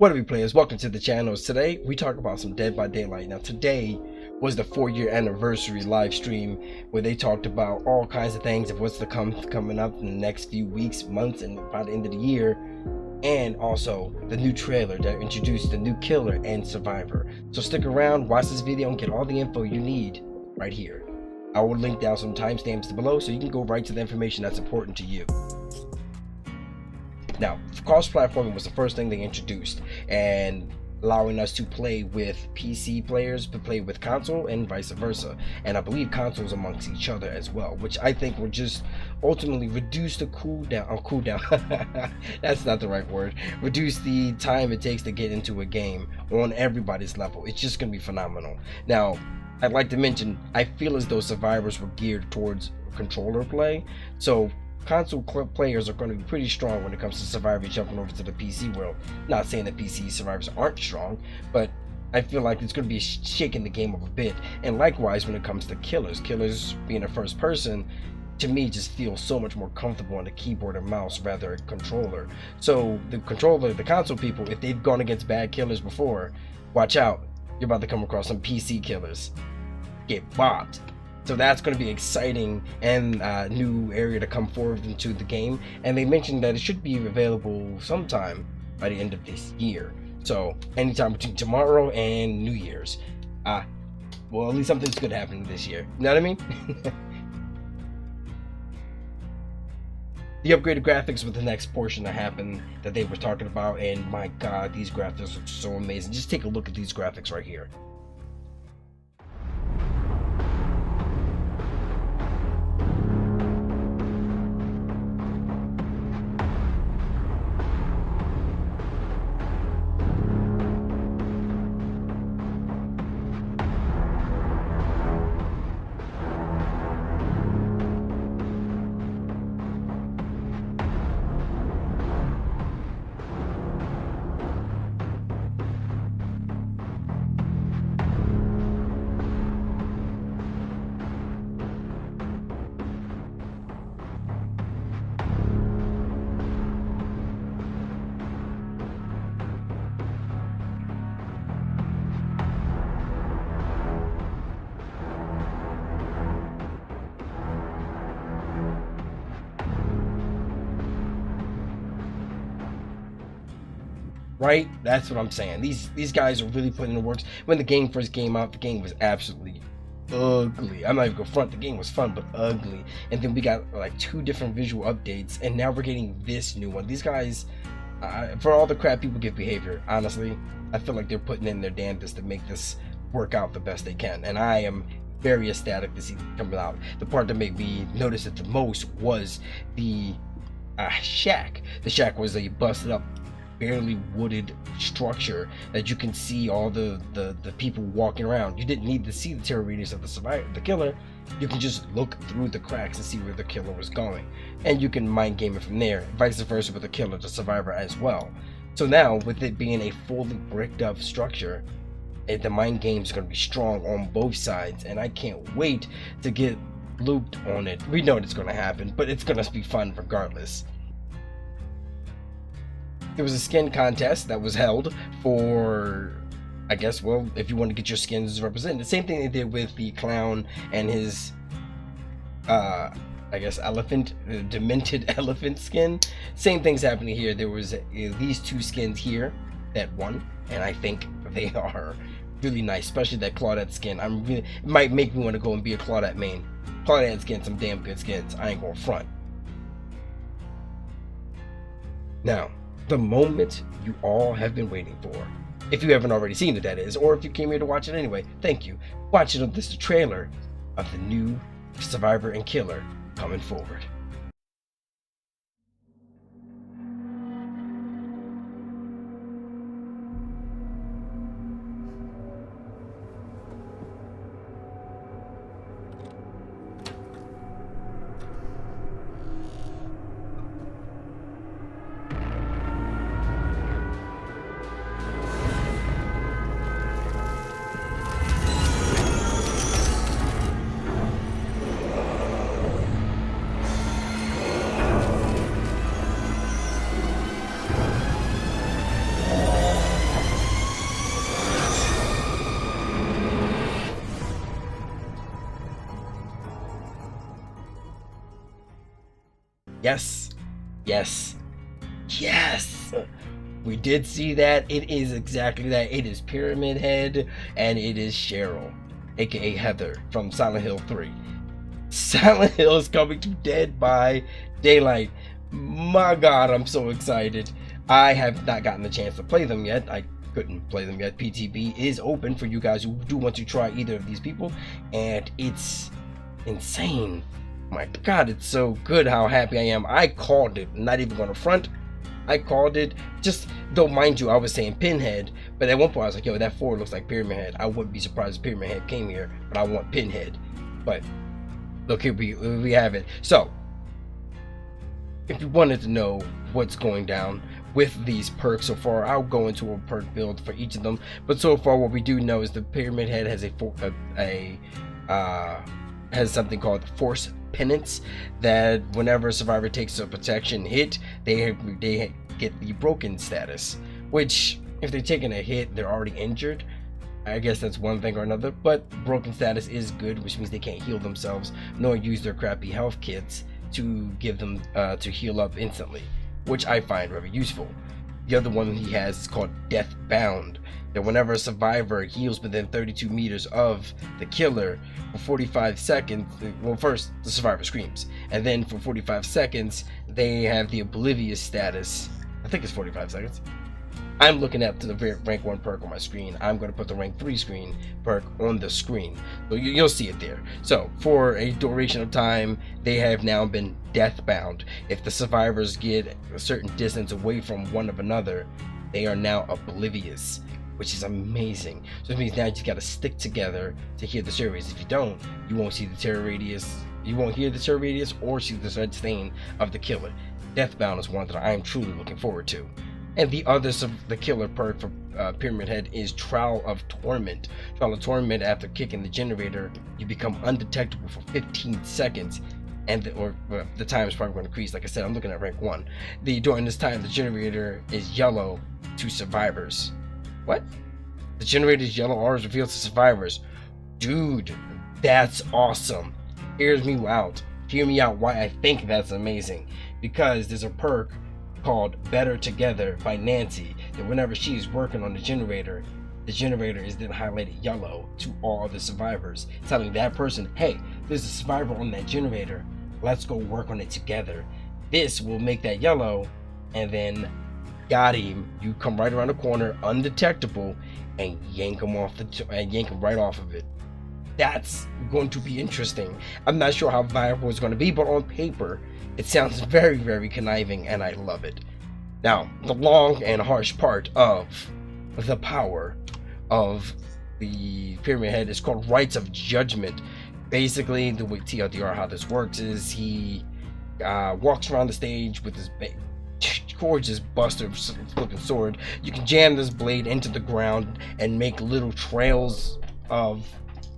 What up, you players? Welcome to the channel. Today we talk about some Dead by Daylight. Now today was the 4-year anniversary live stream where they talked about all kinds of things of what's to coming up in the next few weeks, months, and by the end of the year, and also the new trailer that introduced the new killer and survivor. So stick around, watch this video, and get all the info you need right here. I will link down some timestamps below so you can go right to the information that's important to you. Now, cross-platforming was the first thing they introduced, and allowing us to play with PC players to play with console and vice versa. And I believe consoles amongst each other as well, which I think will just ultimately reduce the cooldown. That's not the right word. Reduce the time it takes to get into a game on everybody's level. It's just gonna be phenomenal. Now, I'd like to mention, I feel as though survivors were geared towards controller play, so console players are going to be pretty strong when it comes to survivors jumping over to the PC world. Not saying that PC survivors aren't strong, but I feel like it's going to be shaking the game up a bit. And likewise when it comes to killers being a first person, to me, just feels so much more comfortable on the keyboard and mouse rather than controller. So the console people, if they've gone against bad killers before, watch out, you're about to come across some PC killers. Get bopped. So that's going to be exciting and new area to come forward into the game. And they mentioned that it should be available sometime by the end of this year. So anytime between tomorrow and New Year's. Well, at least something's good happening this year. You know what I mean? The upgraded graphics was the next portion to happen that they were talking about. And my God, these graphics look so amazing. Just take a look at these graphics right here. Right? That's what I'm saying. These guys are really putting in the works. When the game first came out, the game was absolutely ugly. I'm not even gonna front, the game was fun but ugly. And then we got like 2 different visual updates, and now we're getting this new one. These guys, for all the crap people give behavior, honestly, I feel like they're putting in their damnedest to make this work out the best they can. And I am very ecstatic to see it coming out. The part that made me notice it the most was the shack. The shack was a busted up, barely wooded structure that you can see all the people walking around. You didn't need to see the terror radius of the killer. You can just look through the cracks and see where the killer was going, and you can mind game it from there, vice versa with the killer, the survivor as well. So now, with it being a fully bricked up structure, the mind game is going to be strong on both sides, and I can't wait to get looped on it. We know it's going to happen, but it's going to be fun regardless. There was a skin contest that was held for, I guess, well, if you want to get your skins represented. The same thing they did with the clown and his, I guess, elephant, demented elephant skin. Same thing's happening here. There was these 2 skins here that won, and I think they are really nice, especially that Claudette skin. It might make me want to go and be a Claudette main. Claudette skin, some damn good skins. I ain't going front. Now, the moment you all have been waiting for. If you haven't already seen it, that is, or if you came here to watch it anyway, thank you. Watch it on this trailer of the new survivor and killer coming forward. Yes, yes, yes. We did see that. It is exactly that. It is Pyramid Head, and it is Cheryl, aka Heather from Silent Hill 3. Silent Hill is coming to Dead by Daylight. My God, I'm so excited. I have not gotten the chance to play them yet. I couldn't play them yet. PTB is open for you guys who do want to try either of these people, and it's insane. My God, it's so good how happy I am. I called it. I'm not even gonna front. I called it. Just though, mind you, I was saying Pinhead, but at one point I was like, yo, that 4 looks like Pyramid Head. I wouldn't be surprised if Pyramid Head came here, but I want Pinhead. But look, here we have it. So if you wanted to know what's going down with these perks so far, I'll go into a perk build for each of them. But so far, what we do know is the Pyramid Head has has something called Force Penance, that whenever a survivor takes a protection hit, they get the broken status. Which, if they're taking a hit, they're already injured. I guess that's one thing or another. But broken status is good, which means they can't heal themselves nor use their crappy health kits to give them to heal up instantly, which I find very useful. The other one he has is called Deathbound, that whenever a survivor heals within 32 meters of the killer for 45 seconds, well, first the survivor screams, and then for 45 seconds they have the oblivious status. I think it's 45 seconds. I'm looking at the rank 1 perk on my screen. I'm going to put the rank 3 screen perk on the screen, so you'll see it there. So for a duration of time, they have now been deathbound. If the survivors get a certain distance away from one of another, they are now oblivious, which is amazing. So it means now you just got to stick together to hear the terror radius. If you don't, you won't see the terror radius. You won't hear the terror radius or see the red stain of the killer. Deathbound is one that I am truly looking forward to. And the other the killer perk for Pyramid Head is Trial of Torment. Trial of Torment, after kicking the generator, you become undetectable for 15 seconds. And the time is probably going to increase. Like I said, I'm looking at rank 1. During this time, the generator is yellow to survivors. What? The generator is yellow, or is revealed to survivors. Dude, that's awesome. Hear me out why I think that's amazing. Because there's a perk called Better Together by Nancy, that whenever she's working on the generator is then highlighted yellow to all the survivors, telling that person, hey, there's a survivor on that generator, let's go work on it together. This will make that yellow, and then got him. You come right around the corner, undetectable, and yank him right off of it. That's going to be interesting. I'm not sure how viable it's going to be, but on paper it sounds very, very conniving, and I love it. Now, the long and harsh part of the power of the Pyramid Head is called Rites of Judgment. Basically, the way TLDR how this works is he walks around the stage with his gorgeous buster looking sword. You can jam this blade into the ground and make little trails of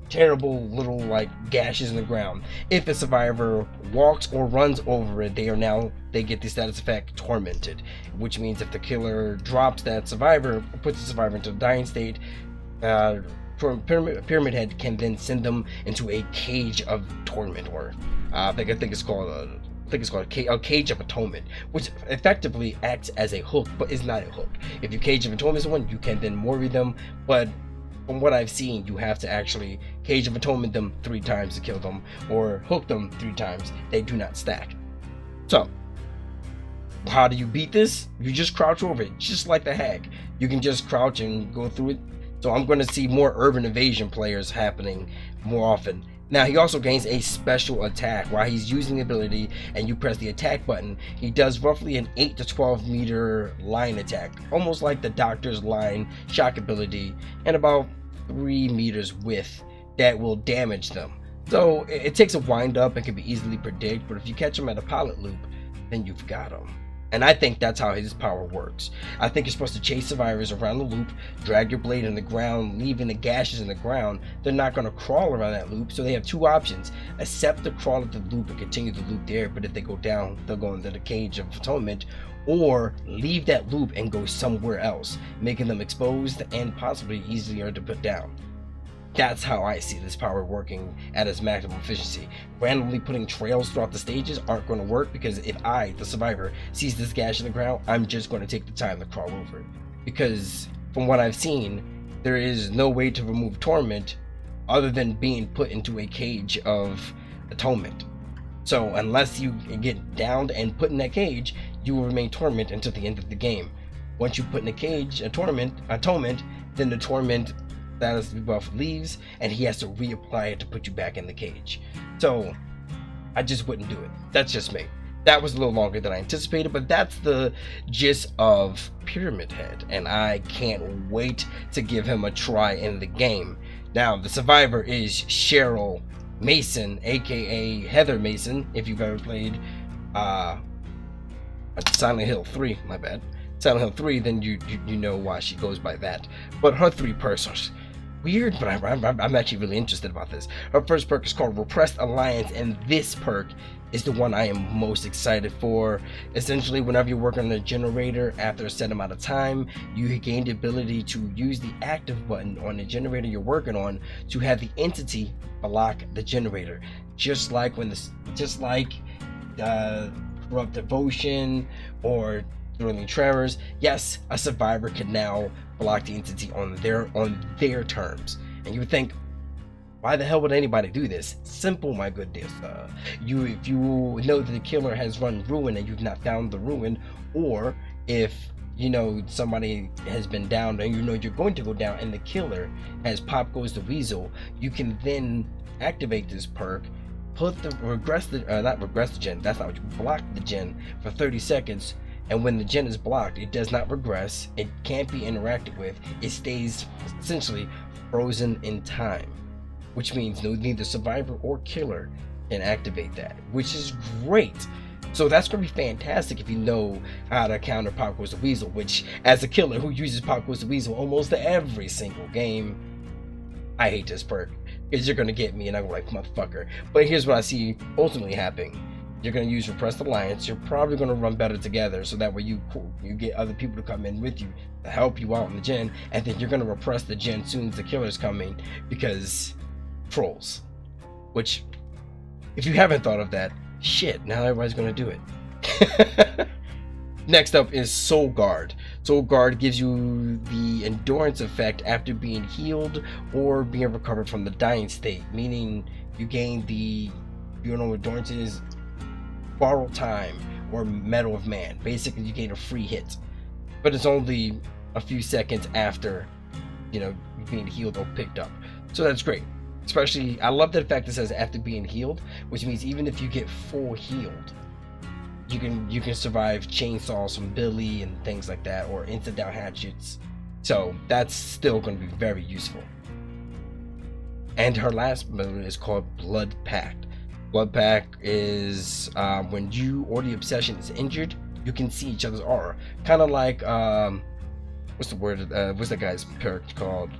terrible little gashes in the ground. If a survivor walks or runs over it, they get the status effect Tormented, which means if the killer drops that survivor, puts the survivor into a dying state, Pyramid Head can then send them into a cage of torment, or I think it's called a cage of atonement, which effectively acts as a hook, but is not a hook. If you cage of atonement someone, you can then worry them, but from what I've seen, you have to actually cage of atonement them 3 times to kill them, or hook them 3 times. They do not stack. So how do you beat this? You just crouch over it, just like the hack. You can just crouch and go through it. So I'm going to see more urban evasion players happening more often. Now, he also gains a special attack. While he's using the ability and you press the attack button, he does roughly an 8 to 12 meter line attack, almost like the Doctor's line shock ability, and about 3 meters width that will damage them. So it takes a wind up and can be easily predicted, but if you catch him at a pilot loop, then you've got him. And I think that's how his power works. I think you're supposed to chase survivors around the loop, drag your blade in the ground, leaving the gashes in the ground. They're not going to crawl around that loop, so they have 2 options. Accept the crawl of the loop and continue the loop there, but if they go down, they'll go into the cage of atonement, or leave that loop and go somewhere else, making them exposed and possibly easier to put down. That's how I see this power working at its maximum efficiency. Randomly putting trails throughout the stages aren't going to work, because if I, the survivor, sees this gash in the ground, I'm just going to take the time to crawl over it. Because from what I've seen, there is no way to remove torment other than being put into a cage of atonement. So unless you get downed and put in that cage, you will remain torment until the end of the game. Once you put in a cage, atonement, then the torment status buff leaves, and he has to reapply it to put you back in the cage. So I just wouldn't do it. That's just me. That was a little longer than I anticipated, but that's the gist of Pyramid Head, and I can't wait to give him a try in the game. Now, the survivor is Cheryl Mason, aka Heather Mason. If you've ever played Silent Hill 3, my bad. Silent Hill 3, then you know why she goes by that. But her 3 perks are weird, but I'm actually really interested about this. Her first perk is called Repressed Alliance, and this perk is the one I am most excited for. Essentially, whenever you work on a generator after a set amount of time, you gain the ability to use the active button on the generator you're working on to have the entity block the generator. Just like Corrupt Devotion or Thrilling Tremors, yes, a survivor can now block the entity on their terms. And you would think, why the hell would anybody do this? Simple, my good dear sir. If you know that the killer has run ruin and you've not found the ruin, or if you know somebody has been down and you know you're going to go down and the killer has Pop Goes the Weasel, you can then activate this perk, put the block the gen for 30 seconds, and when the gen is blocked, it does not regress, it can't be interacted with, it stays essentially frozen in time, which means neither survivor or killer can activate that, which is great. So that's going to be fantastic if you know how to counter Pop Goes the Weasel, which, as a killer who uses Pop Goes the Weasel almost every single game, I hate this perk, because you're going to get me and I'm like, motherfucker. But here's what I see ultimately happening. You're going to use Repressed Alliance. You're probably going to run better together, so that way you get other people to come in with you to help you out in the gen, and then you're going to repress the gen as soon as the killer's coming, because trolls. Which, if you haven't thought of that, shit, now everybody's going to do it. Next up is Soul Guard. Soul Guard gives you the endurance effect after being healed or being recovered from the dying state, meaning you gain the, you don't know what endurance is, Borrowed Time or Medal of Man. Basically, you gain a free hit, but it's only a few seconds after, you know, being healed or picked up. So that's great. Especially, I love the fact that it says after being healed, which means even if you get full healed, you can survive chainsaws from Billy and things like that, or instant down hatchets. So that's still going to be very useful. And her last ability is called Blood Pact. Blood Pact is when you or the obsession is injured, you can see each other's aura. Kind of like what's the word? What's that guy's perk called?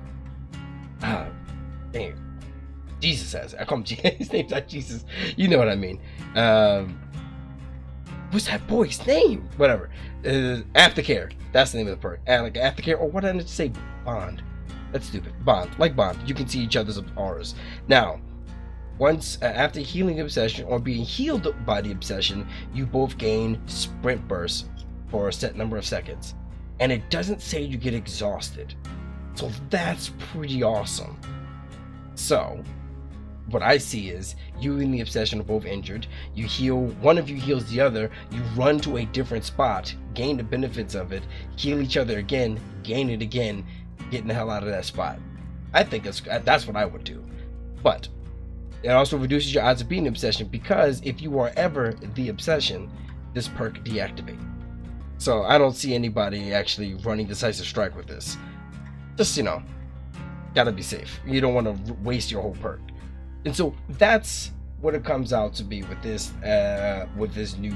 Dang, Jesus has it. I call him Jesus. His name's not Jesus. You know what I mean. What's that boy's name? Whatever. Aftercare. That's the name of the perk. Like Aftercare, or what did I say? Bond. That's stupid. Bond. Like Bond. You can see each other's auras. Now, once after healing the obsession or being healed by the obsession, you both gain sprint bursts for a set number of seconds. And it doesn't say you get exhausted. So that's pretty awesome. So what I see is you and the obsession are both injured. You heal, one of you heals the other, you run to a different spot, gain the benefits of it, heal each other again, gain it again, getting the hell out of that spot. I think that's what I would do. But it also reduces your odds of being the obsession, because if you are ever the obsession, this perk deactivates. So I don't see anybody actually running Decisive Strike with this. Just, you know, gotta be safe. You don't want to waste your whole perk. And so that's what it comes out to be with this new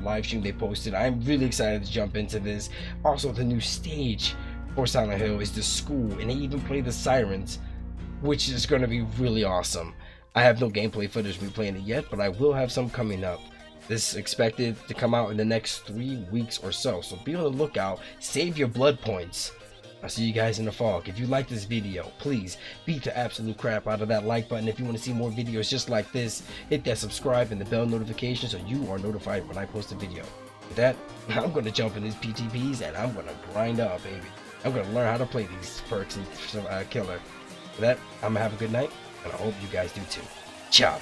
live stream they posted. I'm really excited to jump into this. Also, the new stage for Silent Hill is the school, and they even play the sirens, which is going to be really awesome. I have no gameplay footage of me playing it yet, but I will have some coming up. This is expected to come out in the next 3 weeks or so, so be on the lookout. Save your blood points. I'll see you guys in the fog. If you like this video, please beat the absolute crap out of that like button. If you want to see more videos just like this, hit that subscribe and the bell notification so you are notified when I post a video. With that, I'm going to jump in these PTPs and I'm going to grind up, baby. I'm going to learn how to play these perks and killer. With that, I'm going to have a good night, and I hope you guys do too. Ciao.